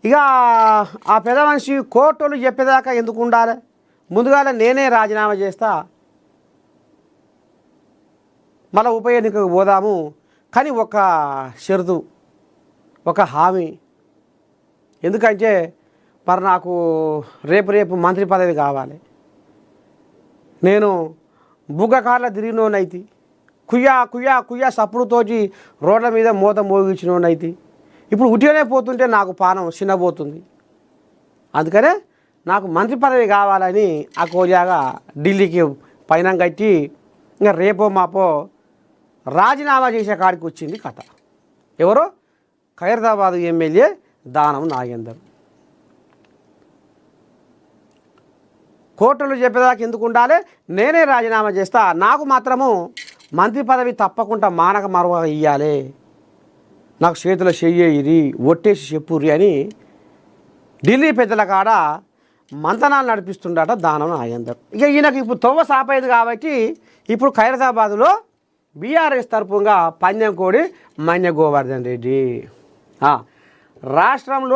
ఇక ఆ పెద్ద మనిషి కోర్టులు చెప్పేదాకా ఎందుకు ఉండాలి, ముందుగాల నేనే రాజీనామా చేస్తా, మళ్ళీ ఉప ఎన్నికకు పోదాము, కానీ ఒక షరతు, ఒక హామీ. ఎందుకంటే మరి నాకు రేపు మంత్రి పదవి కావాలి. నేను బుగ్గకార్ల తిరిగినోనైతి, కుయ్యా కుయ్యా కుయ్యా సప్పుడుతోటి రోడ్ల మీద మూత మోగించినోనైతి. ఇప్పుడు ఉట్టిగానే పోతుంటే నాకు పానం చిన్నబోతుంది. అందుకనే నాకు మంత్రి పదవి కావాలని ఆ కోజాగా ఢిల్లీకి పైన కట్టి ఇంకా రేపో మాపో రాజీనామా చేసే కాడికి వచ్చింది కథ. ఎవరో ఖైరతాబాద్ ఎమ్మెల్యే దానం నాగేందర్. కోర్టులు చెప్పేదాకా ఎందుకు ఉండాలి, నేనే రాజీనామా చేస్తా, నాకు మాత్రము మంత్రి పదవి తప్పకుండా మానక మరవ ఇయ్యాలి, నాకు చేతిలో చెయ్యి ఒట్టేసి చెప్పుర్రి అని ఢిల్లీ పెద్దల కాడ మంతనాలు నడిపిస్తుండట దానం నాగేందర్. ఇక ఈయనకు ఇప్పుడు తొవ్వ సాపైంది కాబట్టి ఇప్పుడు ఖైరతాబాదులో బీఆర్ఎస్ తరపుగా పందెం కోడి మన్య గోవర్ధన్ రెడ్డి రాష్ట్రంలో